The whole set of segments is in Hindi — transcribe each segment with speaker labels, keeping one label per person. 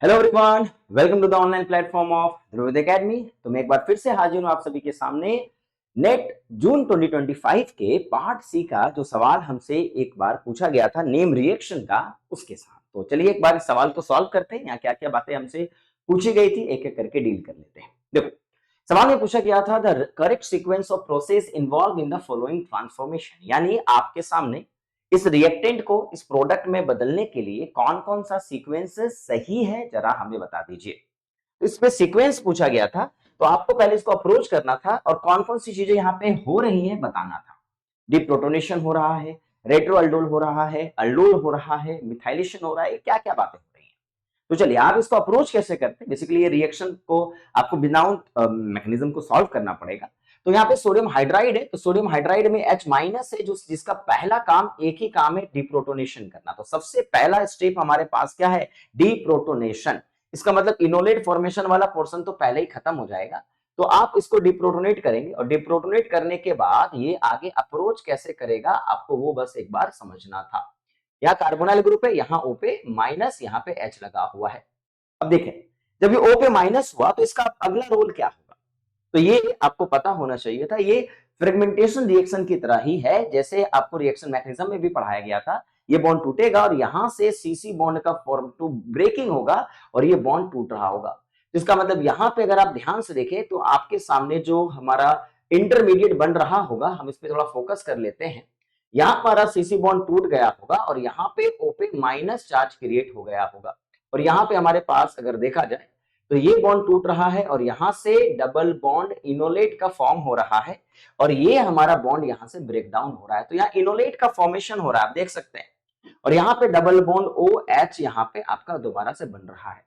Speaker 1: Hello everyone, welcome to the online platform of Dhruv Academy. तो मैं एक बार फिर से हाजिर हूं आप सभी के सामने नेट जून 2025 के पार्ट सी का जो सवाल हमसे एक बार पूछा गया था नेम रिएक्शन का, उसके साथ। तो चलिए एक बार इस सवाल को सॉल्व करते हैं। यहाँ क्या क्या बातें हमसे पूछी गई थी एक एक करके डील कर लेते हैं। देखो, सवाल में पूछा गया था the correct sequence of process involve in the following transformation, यानी आपके सामने इस रिएक्टेंट को इस प्रोडक्ट में बदलने के लिए कौन कौन सा सीक्वेंस सही है, जरा हमें बता दीजिए। तो इस पे सीक्वेंस पूछा गया था, तो आपको पहले इसको अप्रोच करना था और कौन कौन सी चीजें यहाँ पे हो रही है बताना था। डिप्रोटोनेशन हो रहा है, रेट्रोअल्डोल हो रहा है, अल्डोल हो रहा है, मिथाइलेशन हो रहा है, क्या क्या बातें हो रही है। तो चलिए आप इसको अप्रोच कैसे करते हैं। बेसिकली ये रिएक्शन को आपको विदाउट मैकेनिज्म को सॉल्व करना पड़ेगा। तो यहाँ पे सोडियम हाइड्राइड है, तो सोडियम हाइड्राइड में H माइनस है, जो जिसका पहला काम एक ही काम है, डिप्रोटोनेशन करना। तो सबसे पहला स्टेप हमारे पास क्या है, डिप्रोटोनेशन। इसका मतलब इनोलेट फॉर्मेशन वाला पोर्शन तो पहले ही खत्म हो जाएगा। तो आप इसको डिप्रोटोनेट करेंगे और डिप्रोटोनेट करने के बाद ये आगे अप्रोच कैसे करेगा आपको वो बस एक बार समझना था। यहाँ कार्बोनाइल ग्रुप है, यहाँ O पे माइनस, यहाँ पे H लगा हुआ है। अब देखें, जब ये O पे माइनस हुआ तो इसका अगला रोल क्या होगा, तो ये आपको पता होना चाहिए था। ये फ्रेगमेंटेशन रिएक्शन की तरह ही है जैसे आपको रिएक्शन मैकेनिज्म में भी पढ़ाया गया था। ये बॉन्ड टूटेगा और यहां से सीसी बॉन्ड का फॉर्म टू ब्रेकिंग होगा और ये बॉन्ड टूट रहा होगा। इसका मतलब यहां पे अगर आप ध्यान से देखें तो आपके सामने जो हमारा इंटरमीडिएट बन रहा होगा, हम इस पे थोड़ा फोकस कर लेते हैं। यहाँ हमारा सीसी बॉन्ड टूट गया होगा और यहाँ पे O पे माइनस चार्ज क्रिएट हो गया होगा और यहाँ पे हमारे पास अगर देखा जाए तो ये बॉन्ड टूट रहा है और यहां से डबल बॉन्ड इनोलेट का फॉर्म हो रहा है और ये हमारा बॉन्ड यहां से ब्रेक डाउन हो रहा है। तो यहाँ इनोलेट का फॉर्मेशन हो रहा है, आप देख सकते हैं। और यहाँ पे डबल बॉन्ड OH यहाँ पे आपका दोबारा से बन रहा है।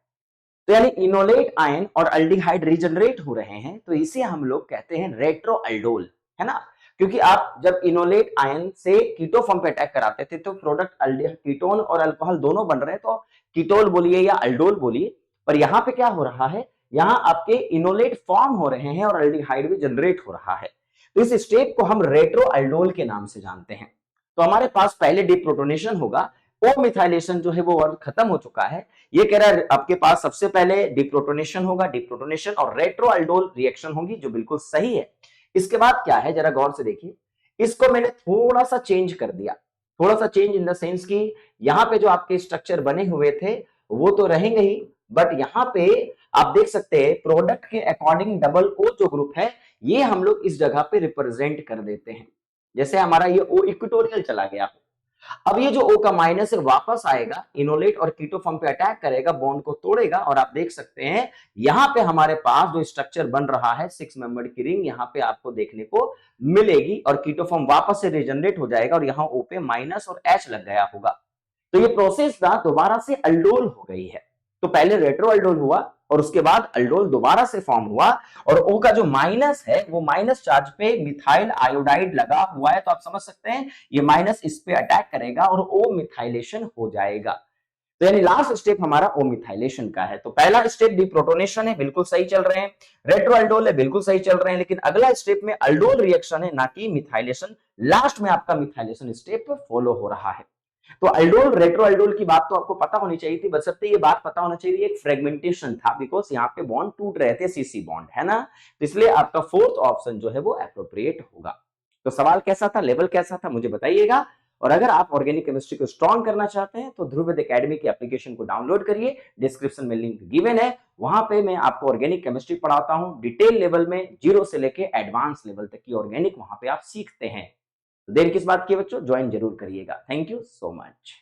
Speaker 1: तो यानी इनोलेट आयन और अल्डिहाइड रीजनरेट हो रहे हैं, तो इसे हम लोग कहते हैं रेट्रोअल्डोल, है ना। क्योंकि आप जब इनोलेट आयन से कीटो फॉर्म पे अटैक कराते थे तो प्रोडक्ट कीटोन और अल्कोहल दोनों बन रहे हैं, तो कीटोल बोलिए या अल्डोल बोलिए। पर यहाँ पे क्या हो रहा है, यहाँ आपके इनोलेट फॉर्म हो रहे हैं और अल्डिहाइड भी जनरेट हो रहा है। तो इस स्टेप को हम रेट्रोअल्डोल के नाम से जानते हैं। तो हमारे पास पहले डिप्रोटोनेशन होगा, ओ मिथाइलेशन जो है वो वर्ड खत्म हो चुका है। ये कह रहा है आपके पास सबसे पहले डिप्रोटोनेशन होगा, डिप्रोटोनेशन और रेट्रोअल्डोल रिएक्शन होगी, जो बिल्कुल सही है। इसके बाद क्या है जरा गौर से देखिए, इसको मैंने थोड़ा सा चेंज कर दिया। थोड़ा सा चेंज इन द सेंस की यहाँ पे जो आपके स्ट्रक्चर बने हुए थे वो तो रहेंगे ही, बट यहाँ पे आप देख सकते हैं प्रोडक्ट के अकॉर्डिंग डबल O जो ग्रुप है ये हम लोग इस जगह पे रिप्रेजेंट कर देते हैं। जैसे हमारा ये O इक्वेटोरियल चला गया, अब ये जो O का माइनस है वापस आएगा, इनोलेट और कीटो फॉर्म पे अटैक करेगा, बॉन्ड को तोड़ेगा और आप देख सकते हैं यहाँ पे हमारे पास जो स्ट्रक्चर बन रहा है 6 मेंबर्ड की रिंग यहाँ पे आपको देखने को मिलेगी और कीटो फॉर्म वापस से रिजनरेट हो जाएगा और यहाँ O पे माइनस और H लग गया होगा। तो ये प्रोसेस ना दोबारा से अल्डोल हो गई है। तो पहले रेट्रो अल्डोल हुआ और उसके बाद अल्डोल दोबारा से फॉर्म हुआ और O का जो माइनस है वो माइनस चार्ज पे मिथाइल आयोडाइड लगा हुआ है, तो आप समझ सकते हैं ये माइनस इस पे अटैक करेगा और O मिथाइलेशन हो जाएगा। तो यानी लास्ट स्टेप हमारा O मिथाइलेशन का है। तो पहला स्टेप डिप्रोटोनेशन है, बिल्कुल सही चल रहे हैं। रेट्रो अल्डोल है, बिल्कुल सही चल रहे हैं। लेकिन अगला स्टेप में अल्डोल रिएक्शन है, ना कि मिथाइलेशन। लास्ट में आपका मिथाइलेशन स्टेप फॉलो हो रहा है। तो अल्डोल रेट्रो अल्डोल की बात तो आपको पता होनी चाहिए थी, बशर्ते ये बात पता होना चाहिए एक फ्रेगमेंटेशन था, बिकॉज यहाँ पे बॉन्ड टूट रहे थे, सीसी बॉन्ड, है ना। तो इसलिए आपका फोर्थ ऑप्शन जो है वो एप्रोप्रिएट होगा। तो सवाल कैसा था, लेवल कैसा था, मुझे बताइएगा। और अगर आप ऑर्गेनिक केमिस्ट्री को स्ट्रॉन्ग करना चाहते हैं तो ध्रुव एकेडमी की एप्लीकेशन को डाउनलोड करिए, डिस्क्रिप्शन में लिंक गिवन है। वहां पे मैं आपको ऑर्गेनिक केमिस्ट्री पढ़ाता हूं डिटेल लेवल में, जीरो से लेके एडवांस लेवल तक की ऑर्गेनिक वहां पे आप सीखते हैं। तो देर किस बात की बच्चों, ज्वाइन जरूर करिएगा। Thank you so much.